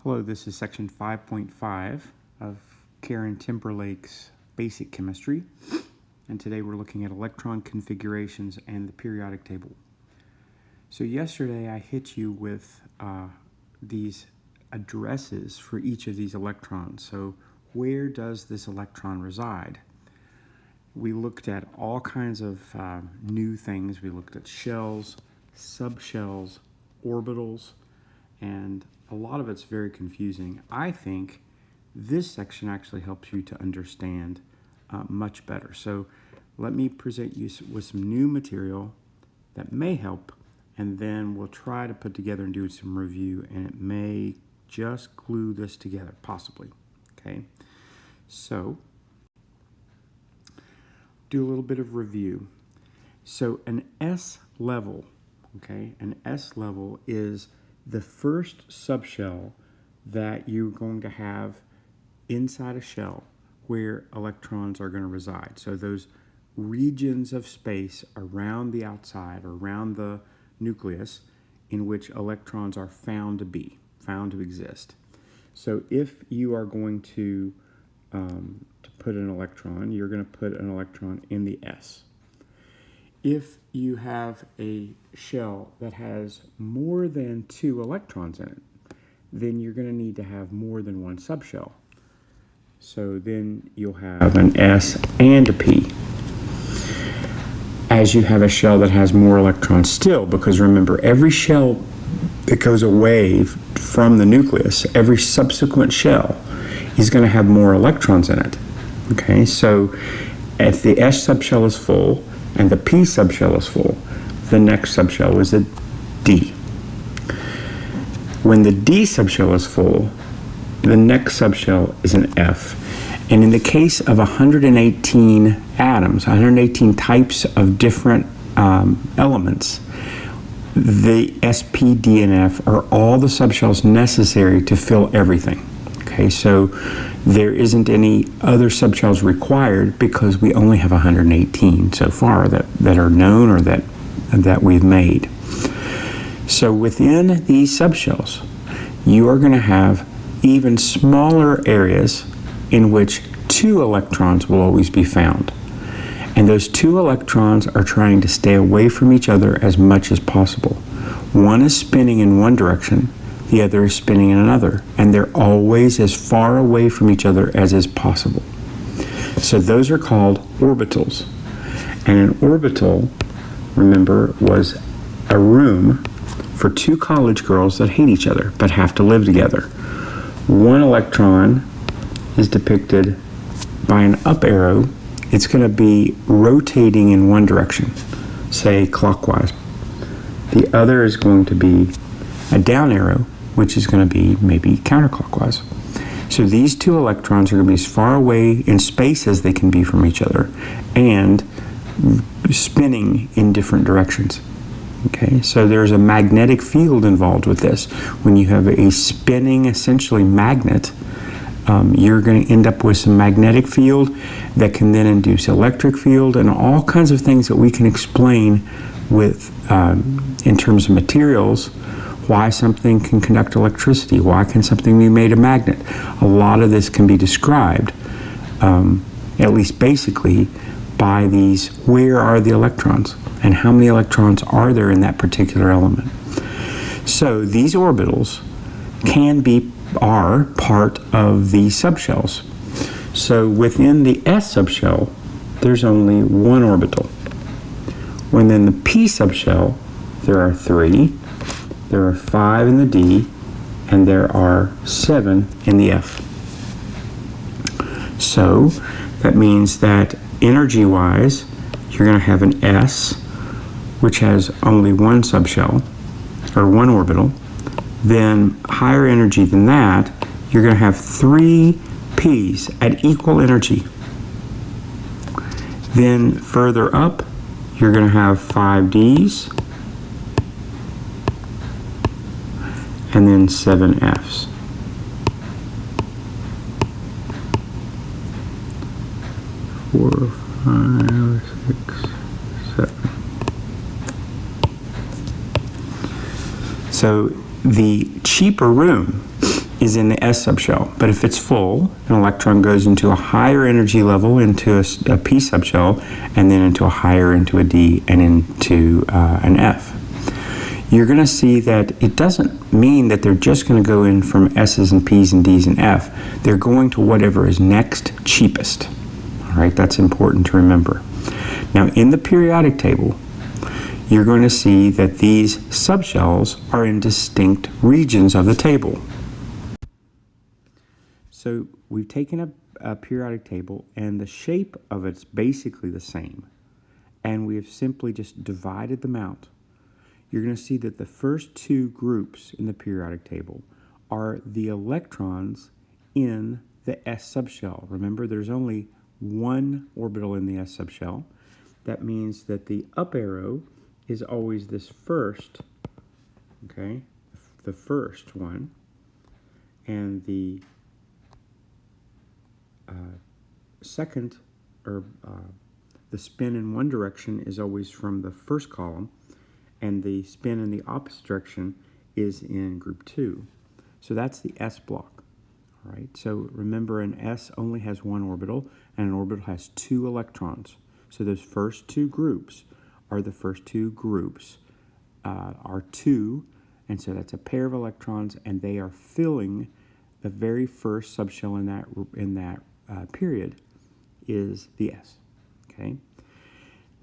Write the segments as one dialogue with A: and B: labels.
A: Hello, this is section 5.5 of Karen Timberlake's Basic Chemistry, and today we're looking at electron configurations and the periodic table. So yesterday I hit you with these addresses for each of these electrons. So where does this electron reside? We looked at all kinds of new things. We looked at shells, subshells, orbitals, and a lot of it's very confusing. I think this section actually helps you to understand much better. So let me present you with some new material that may help, and then we'll try to put together and do some review, and it may just glue this together, possibly. Okay, so do a little bit of review. So an S level, okay, an S level is the first subshell that you're going to have inside a shell where electrons are going to reside. So those regions of space around the outside or around the nucleus in which electrons are found to exist. So if you are going to put an electron, you're going to put an electron in the S. If you have a shell that has more than 2 electrons in it, then you're going to need to have more than one subshell. So then you'll have an S and a P. As you have a shell that has more electrons still, because remember, every shell that goes away from the nucleus, every subsequent shell is going to have more electrons in it. Okay, so if the S subshell is full and the P subshell is full, the next subshell is a D. When the D subshell is full, the next subshell is an F. And in the case of 118 atoms, 118 types of different elements, the S, P, D, and F are all the subshells necessary to fill everything. Okay, so there isn't any other subshells required because we only have 118 so far that are known or that we've made. So within these subshells, you are going to have even smaller areas in which 2 electrons will always be found. And those 2 electrons are trying to stay away from each other as much as possible. One is spinning in one direction, the other is spinning in another, and they're always as far away from each other as is possible. So those are called orbitals. And an orbital, remember, was a room for 2 college girls that hate each other but have to live together. One electron is depicted by an up arrow. It's going to be rotating in one direction, say clockwise. The other is going to be a down arrow, which is going to be maybe counterclockwise. So these 2 electrons are going to be as far away in space as they can be from each other and spinning in different directions. Okay, so there's a magnetic field involved with this. When you have a spinning, essentially magnet, you're going to end up with some magnetic field that can then induce electric field and all kinds of things that we can explain with in terms of materials. Why something can conduct electricity, why can something be made a magnet. A lot of this can be described, at least basically, by these, where are the electrons and how many electrons are there in that particular element. So these orbitals are part of the subshells. So within the S subshell, there's only 1 orbital. Within the P subshell, there are 3. There are 5 in the D, and there are 7 in the F. So that means that energy-wise, you're going to have an S, which has only 1 subshell, or 1 orbital. Then higher energy than that, you're going to have 3 P's at equal energy. Then further up, you're going to have 5 D's, and then 7 F's. Four, 5, 6, 7. So the cheaper room is in the S subshell. But if it's full, an electron goes into a higher energy level, into a P subshell, and then into a higher, into a D, and into an F. You're going to see that it doesn't mean that they're just going to go in from S's and P's and D's and F. They're going to whatever is next cheapest. All right, that's important to remember. Now, in the periodic table, you're going to see that these subshells are in distinct regions of the table. So we've taken a periodic table, and the shape of it's basically the same. And we have simply just divided them out. You're going to see that the first two groups in the periodic table are the electrons in the S subshell. Remember, there's only one orbital in the S subshell. That means that the up arrow is always this first, okay, the first one, and the second, or the spin in one direction is always from the first column, and the spin in the opposite direction is in group 2. So that's the S block. All right, so remember, an S only has one orbital, and an orbital has 2 electrons. So those first two groups are the first two groups are 2, and so that's a pair of electrons, and they are filling the very first subshell in that period is the S. Okay.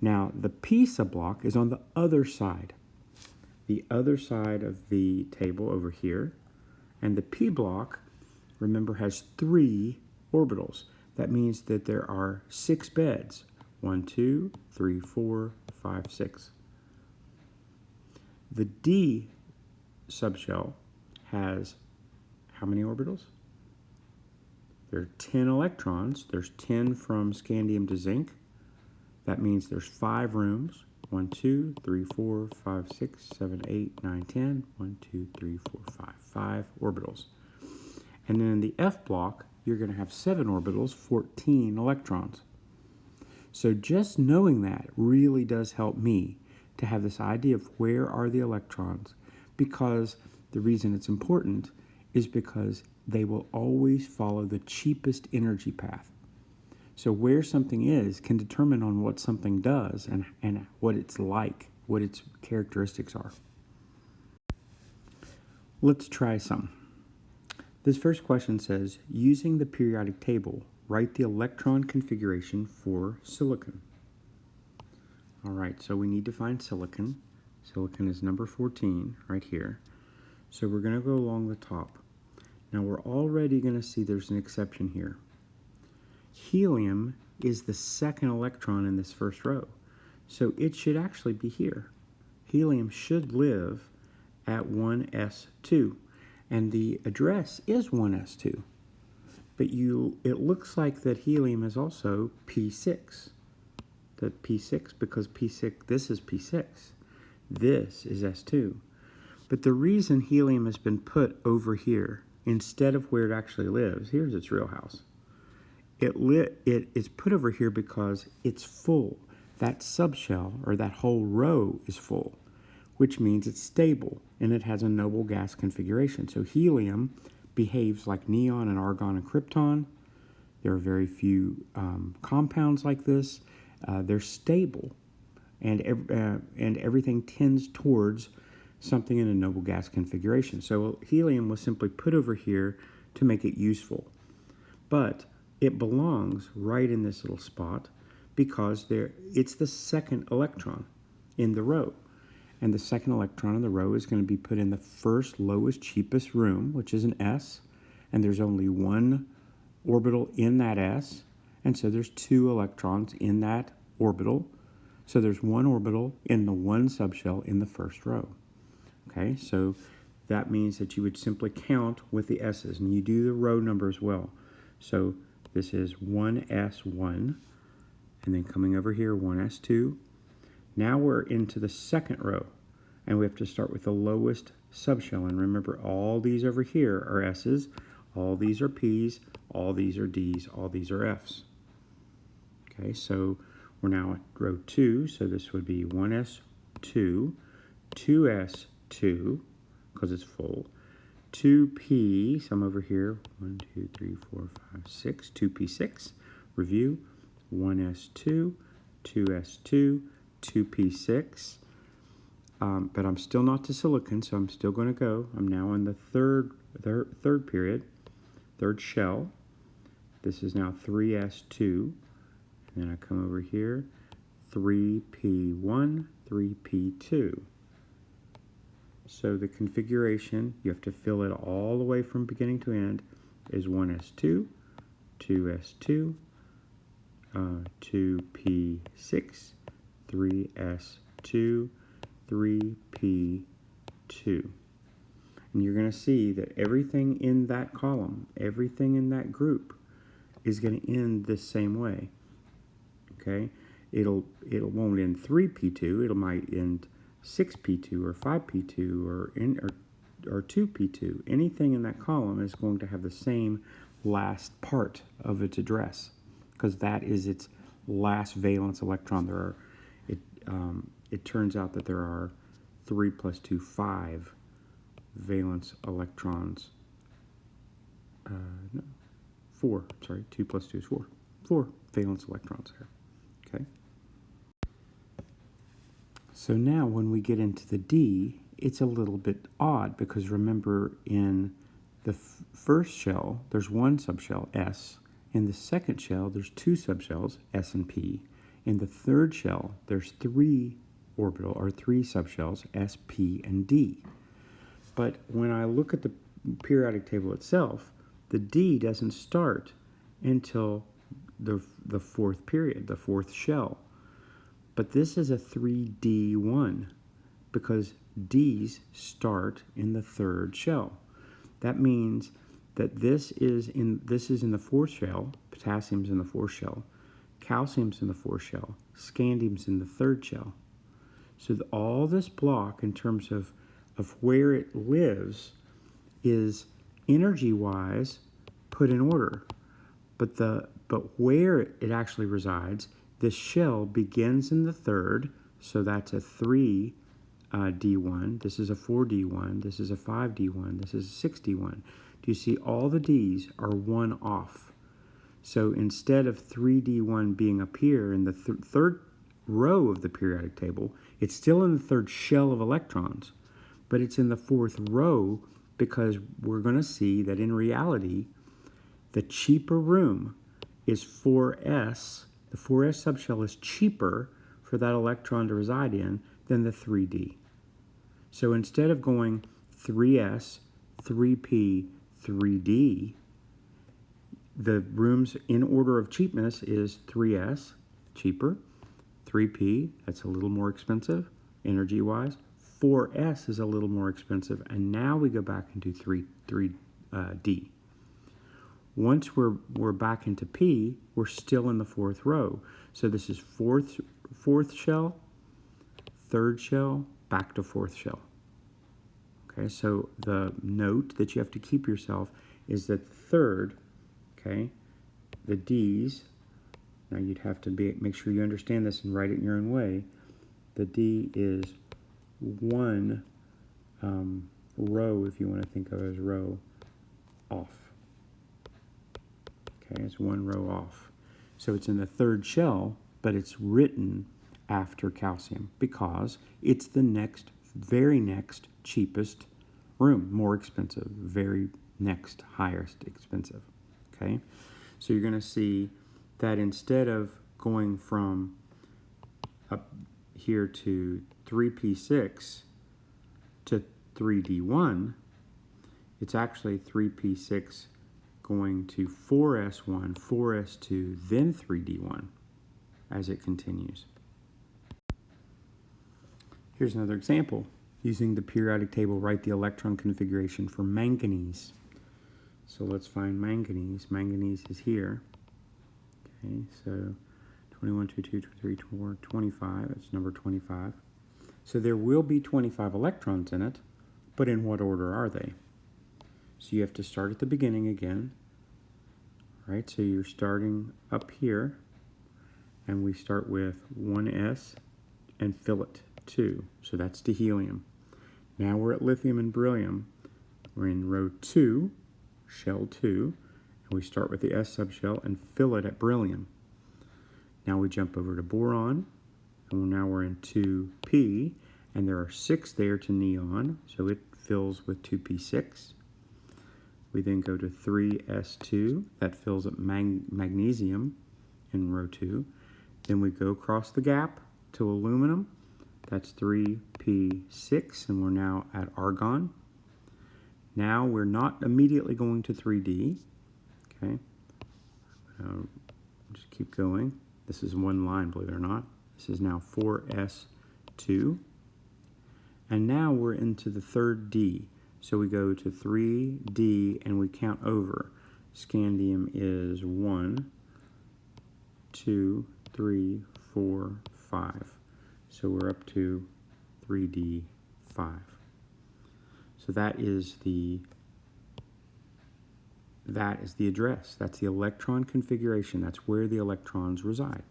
A: Now the P subblock is on the other side of the table over here, and the P block, remember, has 3 orbitals. That means that there are 6 beds. 1, 2, 3, 4, 5, 6. The D subshell has how many orbitals? There are 10 electrons. There's 10 from scandium to zinc. That means there's 5 rooms. 1, 2, 3, 4, 5, 6, 7, 8, 9, 10. 1, 2, 3, 4, 5. 5 orbitals. And then in the F block, you're going to have 7 orbitals, 14 electrons. So just knowing that really does help me to have this idea of where are the electrons, because the reason it's important is because they will always follow the cheapest energy path. So where something is can determine on what something does and what it's like, what its characteristics are. Let's try some. This first question says, using the periodic table, write the electron configuration for silicon. All right, so we need to find silicon. Silicon is number 14 right here. So we're going to go along the top. Now we're already going to see there's an exception here. Helium is the second electron in this first row, so it should actually be here. Helium should live at 1s2, and the address is 1s2. But it looks like that helium is also P6. The P6, because P6, this is P6. This is S2. But the reason helium has been put over here instead of where it actually lives, here's its real house. It's put over here because it's full. That subshell, or that whole row, is full, which means it's stable and it has a noble gas configuration. So helium behaves like neon and argon and krypton. There are very few compounds like this. They're stable, and everything tends towards something in a noble gas configuration. So helium was simply put over here to make it useful. But it belongs right in this little spot because it's the second electron in the row. And the second electron in the row is going to be put in the first lowest, cheapest room, which is an S. And there's only one orbital in that S. And so there's 2 electrons in that orbital. So there's 1 orbital in the 1 subshell in the first row. Okay, so that means that you would simply count with the S's, and you do the row number as well. So this is 1s1, and then coming over here, 1s2. Now we're into the second row, and we have to start with the lowest subshell. And remember, all these over here are S's, all these are P's, all these are D's, all these are F's. Okay, so we're now at row 2, so this would be 1s2, 2s2, because it's full, 2p, so I'm over here, 1, 2, 3, 4, 5, 6, 2p6, review, 1s2, 2s2, 2p6, but I'm still not to silicon, so I'm still going to go. I'm now in the third period, third shell. This is now 3s2, and then I come over here, 3p1, 3p2. So the configuration, you have to fill it all the way from beginning to end, is 1s2, 2s2, 2p6, 3s2, 3p2. And you're going to see that everything in that column, everything in that group is going to end the same way. Okay? It won't end 3p2, it might end 6p2 or 5p2 or 2p2. Anything in that column is going to have the same last part of its address, because that is its last valence electron. It turns out that there are 3 plus 2, 5 valence electrons. No, 4. Sorry, 2 plus 2 is 4. 4 valence electrons there. Okay. So now when we get into the D, it's a little bit odd, because remember, in the first shell, there's one subshell, S. In the second shell, there's two subshells, S and P. In the third shell, there's three subshells, S, P, and D. But when I look at the periodic table itself, the D doesn't start until the fourth period, the fourth shell. But this is a 3D1, because Ds start in the third shell. That means that this is in the fourth shell, potassium's in the fourth shell, calcium's in the fourth shell, scandium's in the third shell. So all this block, in terms of where it lives, is energy-wise put in order. But where it actually resides, this shell begins in the third, so that's a 3D1. This is a 4D1. This is a 5D1. This is a 6D1. Do you see all the Ds are one off? So instead of 3D1 being up here in the third row of the periodic table, it's still in the third shell of electrons, but it's in the fourth row, because we're going to see that in reality, the cheaper room is 4s. The 4s subshell is cheaper for that electron to reside in than the 3d. So instead of going 3s, 3p, 3d, the rooms in order of cheapness is 3s, cheaper, 3p, that's a little more expensive energy-wise, 4s is a little more expensive, and now we go back into 3d. Once we're back into P, we're still in the fourth row. So this is fourth shell, third shell, back to fourth shell. Okay, so the note that you have to keep yourself is that the third, okay, the D's, now you'd have to make sure you understand this and write it in your own way. The D is one row, if you want to think of it as row, off. Okay, it's one row off. So it's in the third shell, but it's written after calcium, because it's the very next cheapest room, more expensive, very next highest expensive. Okay, so you're going to see that instead of going from up here to 3p6 to 3d1, it's actually 3p6 going to 4s1, 4s2, then 3d1 as it continues. Here's another example. Using the periodic table, write the electron configuration for manganese. So let's find manganese. Manganese is here. Okay, so 21, 22, 23, 24, 25. It's number 25. So there will be 25 electrons in it, but in what order are they? So you have to start at the beginning again. All right, so you're starting up here, and we start with 1s and fill it 2. So that's the helium. Now we're at lithium and beryllium. We're in row 2, shell 2, and we start with the S subshell and fill it at beryllium. Now we jump over to boron, and now we're in 2p, and there are 6 there to neon, so it fills with 2p6. We then go to 3s2, that fills at magnesium in row 2. Then we go across the gap to aluminum, that's 3p6, and we're now at argon. Now we're not immediately going to 3D, okay? Just keep going. This is one line, believe it or not. This is now 4s2. And now we're into the third D. So we go to 3D and we count over. Scandium is 1, 2, 3, 4, 5. So we're up to 3D5. So that is the address. That's the electron configuration. That's where the electrons reside.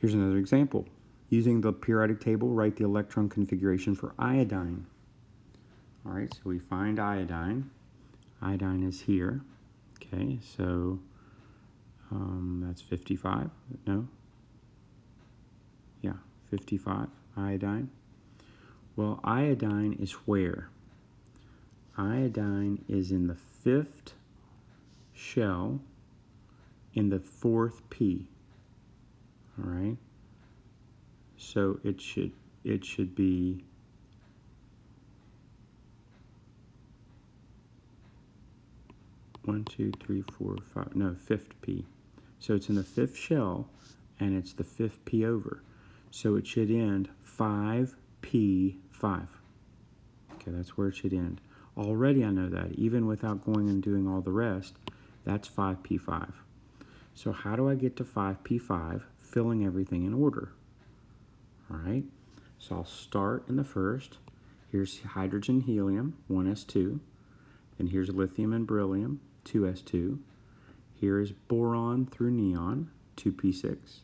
A: Here's another example. Using the periodic table, write the electron configuration for iodine. All right, so we find iodine. Iodine is here. Okay, so that's 55. No? Yeah, 55, iodine. Well, iodine is where? Iodine is in the 5th shell in the 4th P. All right? So it should be 1, 2, 3, 4, 5. No, 5th P. So it's in the 5th shell, and it's the 5th P over. So it should end 5p5. Okay, that's where it should end. Already I know that, even without going and doing all the rest, that's 5p5. So how do I get to 5p5, filling everything in order? All right, so I'll start in the first. Here's hydrogen, helium, 1s2. Then here's lithium and beryllium, 2s2. Here's boron through neon, 2p6.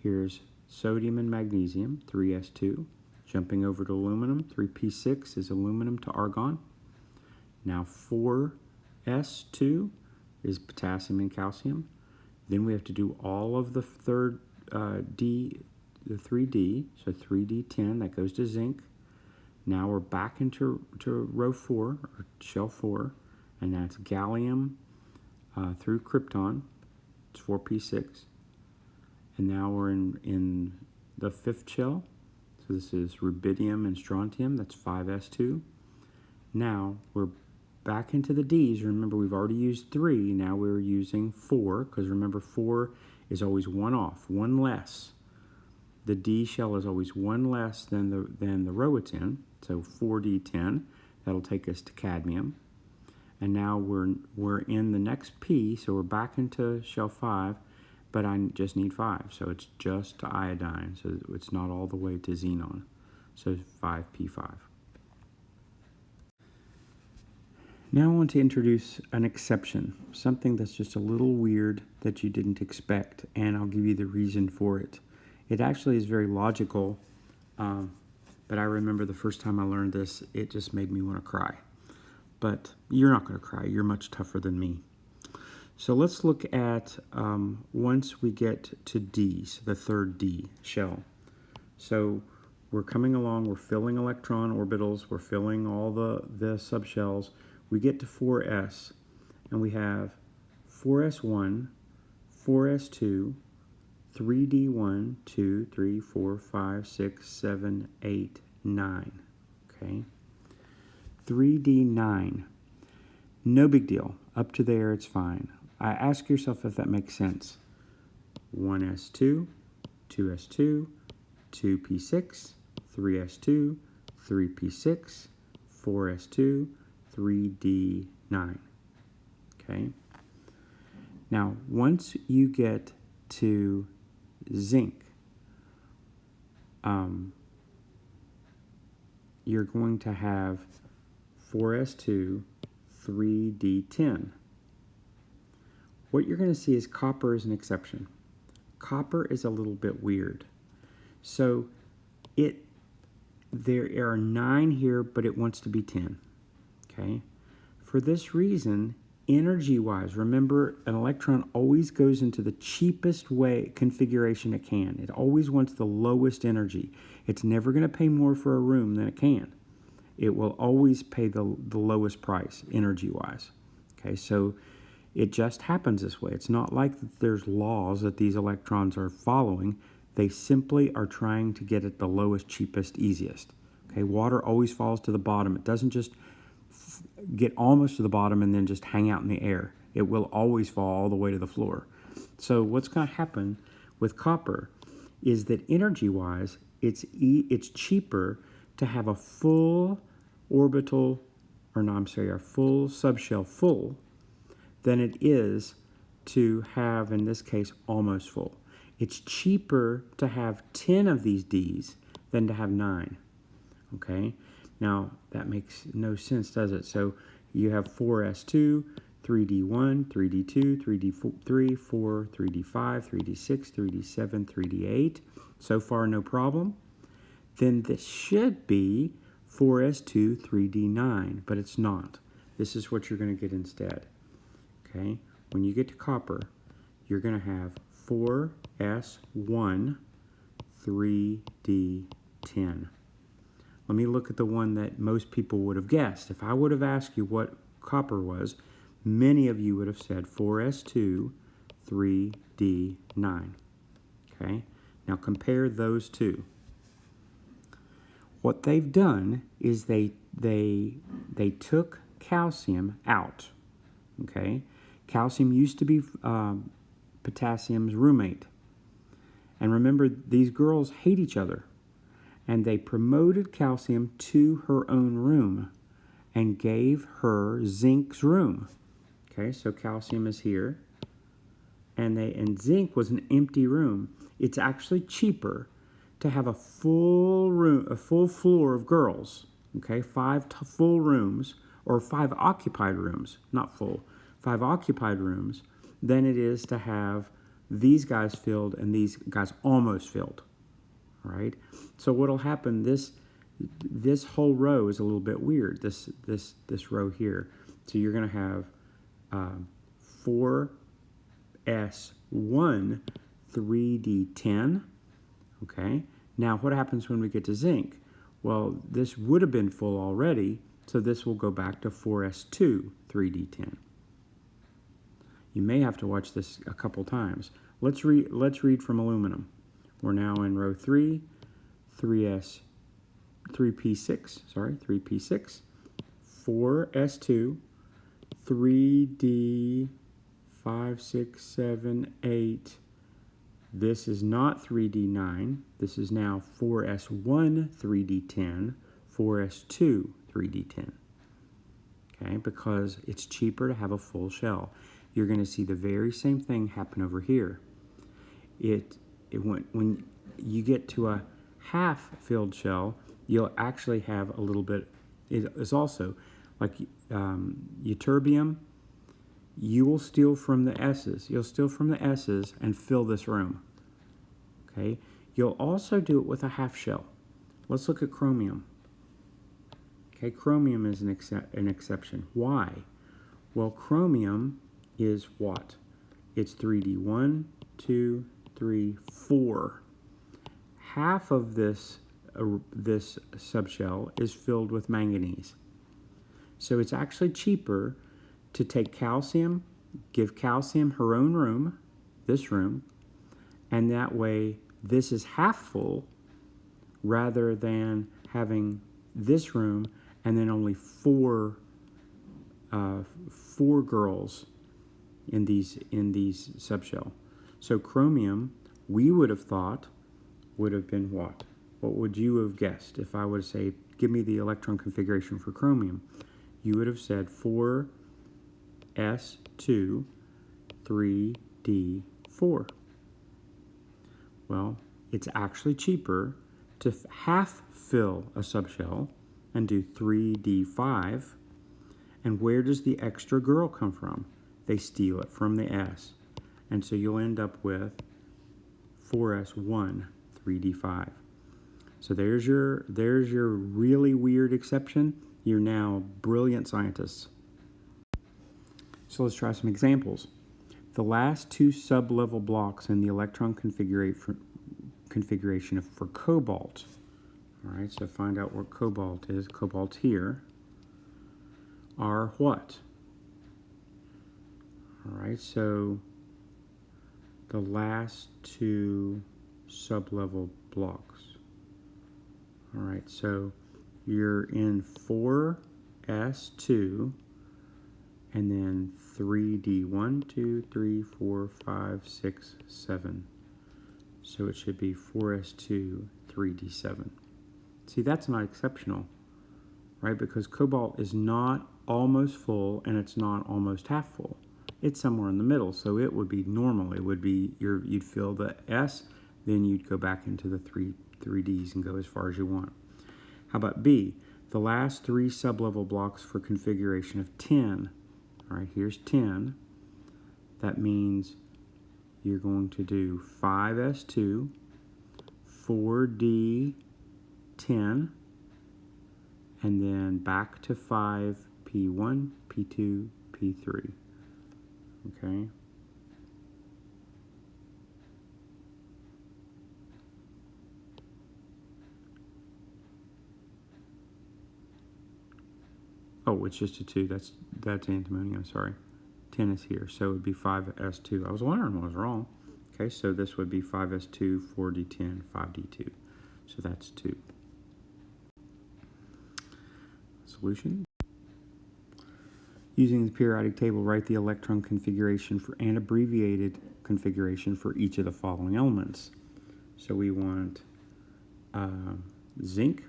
A: Here's sodium and magnesium, 3s2. Jumping over to aluminum, 3p6 is aluminum to argon. Now 4s2 is potassium and calcium. Then we have to do all of the third D, the 3D, so 3D10, that goes to zinc. Now we're back into row 4, or shell 4, and that's gallium through krypton, it's 4p6. And now we're in the 5th shell, so this is rubidium and strontium, that's 5s2. Now we're back into the Ds. Remember, we've already used 3, now we're using 4, because remember 4 is always 1 off, 1 less. The D shell is always 1 less than the row it's in, so 4D10. That'll take us to cadmium. And now we're in the next P, so we're back into shell 5, but I just need 5, so it's just to iodine, so it's not all the way to xenon. So 5p5. Now I want to introduce an exception, something that's just a little weird that you didn't expect, and I'll give you the reason for it. It actually is very logical, but I remember the first time I learned this, it just made me want to cry. But you're not going to cry. You're much tougher than me. So let's look at once we get to D, so the third D shell. So we're coming along, we're filling electron orbitals, we're filling all the subshells. We get to 4s, and we have 4s1, 4s2, 3D1, 2, 3, 4, 5, 6, 7, 8, 9. Okay. 3D9. No big deal. Up to there, it's fine. Ask yourself if that makes sense. 1s2, 2s2, 2p6, 3s2, 3p6, 4s2, 3d9. Okay. Now, once you get to zinc, you're going to have 4s2, 3d10. What you're going to see is copper is an exception. Copper is a little bit weird. So there are 9 here, but it wants to be 10. Okay? For this reason, energy-wise, remember an electron always goes into the cheapest way configuration it can. It always wants the lowest energy. It's never going to pay more for a room than it can. It will always pay the lowest price energy-wise. Okay, so it just happens this way. It's not like there's laws that these electrons are following. They simply are trying to get at the lowest, cheapest, easiest. Okay, water always falls to the bottom. It doesn't just get almost to the bottom and then just hang out in the air. It will always fall all the way to the floor. So what's going to happen with copper is that energy-wise, it's cheaper to have a full orbital, a full subshell full than it is to have, in this case, almost full. It's cheaper to have 10 of these Ds than to have 9. Okay? Now, that makes no sense, does it? So you have 4s2, 3d1, 3d2, 3d3, 4, 3d5, 3d6, 3d7, 3d8. So far, no problem. Then this should be 4s2, 3d9, but it's not. This is what you're going to get instead. Okay? When you get to copper, you're going to have 4s1, 3d10. Let me look at the one that most people would have guessed. If I would have asked you what copper was, many of you would have said 4s2, 3d9. Okay? Now compare those two. What they've done is they took calcium out. Okay? Calcium used to be potassium's roommate. And remember, these girls hate each other. And they promoted calcium to her own room and gave her Zinc's room. Okay, so calcium is here. And Zinc was an empty room. It's actually cheaper to have a full room, a full floor of girls. Okay, 5 full rooms, or 5 occupied rooms, not full, 5 occupied rooms, than it is to have these guys filled and these guys almost filled. Right? So what'll happen, this whole row is a little bit weird, this row here. So you're going to have 4s1, 3d10. Okay? Now what happens when we get to zinc? Well, this would have been full already, so this will go back to 4s2, 3d10. You may have to watch this a couple times. Let's read from aluminum. We're now in row 3, 3p6, 4s2, 3d5, 6, 7, 8. This is not 3d9. This is now 4s1, 3d10, 4s2, 3d10. Okay, because it's cheaper to have a full shell. You're going to see the very same thing happen over here. When you get to a half-filled shell, you'll actually have a little bit. It's also like ytterbium. You will steal from the S's. You'll steal from the S's and fill this room. Okay. You'll also do it with a half shell. Let's look at chromium. Okay, chromium is an exception. Why? Well, chromium is what? It's 3d1, 2, 3, 4. Half of this subshell is filled with manganese. So it's actually cheaper to take calcium, give calcium her own room, this room, and that way this is half full rather than having this room and then only four girls in these subshell. So chromium, we would have thought, would have been what? What would you have guessed if I would say, give me the electron configuration for chromium? You would have said 4s2, 3d4. Well, it's actually cheaper to half fill a subshell and do 3d5. And where does the extra girl come from? They steal it from the S. And so you'll end up with 4s1, 3d5. So there's your really weird exception. You're now brilliant scientists. So let's try some examples. The last two sub-level blocks in the electron configuration for cobalt. All right, so find out what cobalt is. Cobalt here are what? All right, so the last two sub-level blocks. All right, so you're in 4s2 and then 3d. 1, 2, 3, 4, 5, 6, 7. So it should be 4s2, 3d7. See, that's not exceptional, right? Because cobalt is not almost full and it's not almost half full. It's somewhere in the middle, so it would be normal. It would be, you'd fill the S, then you'd go back into the 3Ds and go as far as you want. How about B? The last three sub-level blocks for configuration of 10. All right, here's 10. That means you're going to do 5s2, 4d10, and then back to 5p1, p2, p3. Okay. Oh, it's just a 2. That's antimony. I'm sorry. 10 is here, so it would be 5s2. I was wondering what was wrong. Okay, so this would be 5s2, 4d10, 5d2. So that's 2. Solution. Using the periodic table, write the electron configuration for and abbreviated configuration for each of the following elements. So we want zinc.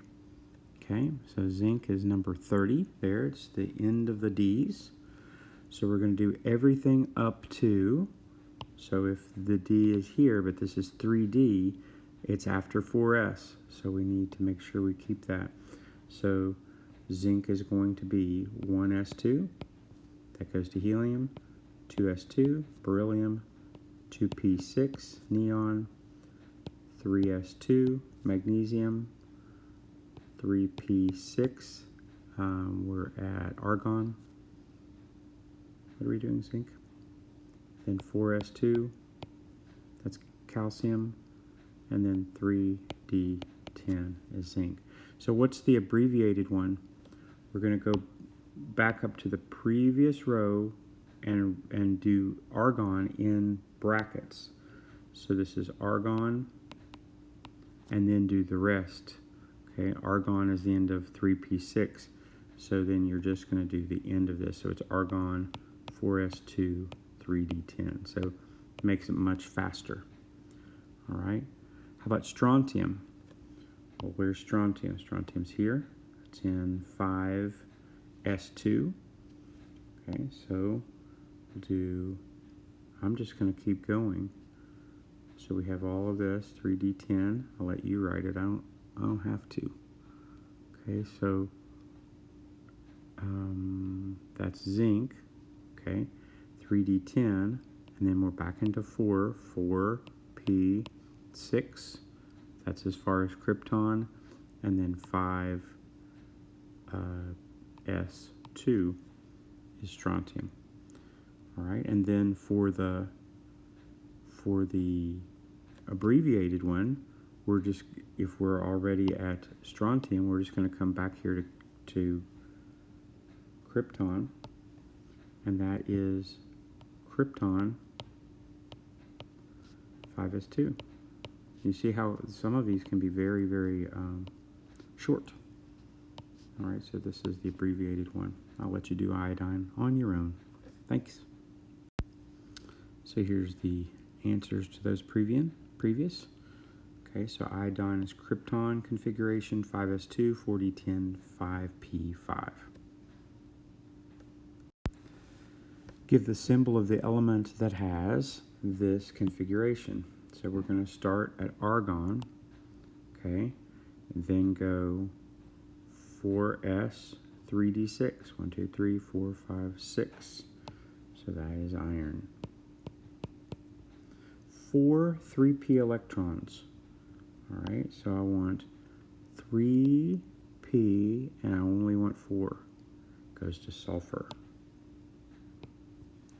A: Okay, so zinc is number 30 there. It's the end of the D's. So we're going to do everything up to, so if the D is here, but this is 3D, it's after 4S. So we need to make sure we keep that. So zinc is going to be 1s2. That goes to helium. 2s2, beryllium. 2p6, neon. 3s2, magnesium. 3p6, we're at argon. What are we doing, zinc? Then 4s2, that's calcium, and then 3d10 is zinc. So what's the abbreviated one? We're going to go back up to the previous row and do argon in brackets. So this is argon, and then do the rest. Okay, argon is the end of 3p6, so then you're just going to do the end of this. So it's argon, 4s2, 3d10. So it makes it much faster. All right. How about strontium? Well, where's strontium? Strontium's here. It's in 5s2. Okay, so we'll do, I'm just going to keep going. So we have all of this, 3d10. I'll let you write it. I don't have to. Okay, so that's zinc. Okay, 3d10, and then we're back into 4p6. That's as far as krypton, and then 5s2 is strontium. All right, and then for the abbreviated one, we're just, if we're already at strontium, we're just going to come back here to krypton, and that is krypton 5s2. You see how some of these can be very, very short. All right, so this is the abbreviated one. I'll let you do iodine on your own. Thanks. So here's the answers to those previous. Okay, so iodine is krypton configuration 5s2, 4d10, 5p5. Give the symbol of the element that has this configuration. So we're going to start at argon, okay, and then go 4s, 3d6, 1, 2, 3, 4, 5, 6. So that is iron. 4 3p electrons. All right, so I want 3p, and I only want 4. Goes to sulfur.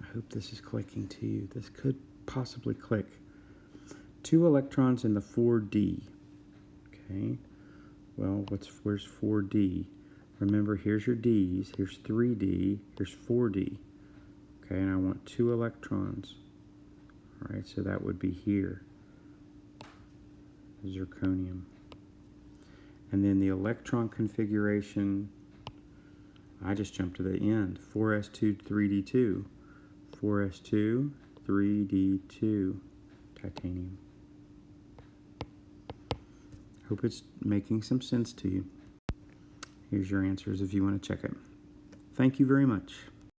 A: I hope this is clicking to you. This could possibly click. 2 electrons in the 4d. Okay. Well, where's 4d? Remember, here's your d's. Here's 3d. Here's 4d. Okay, and I want 2 electrons. All right, so that would be here. Zirconium. And then the electron configuration, I just jumped to the end. 4s2, 3d2. 4s2, 3d2. Titanium. Hope it's making some sense to you. Here's your answers if you want to check it. Thank you very much.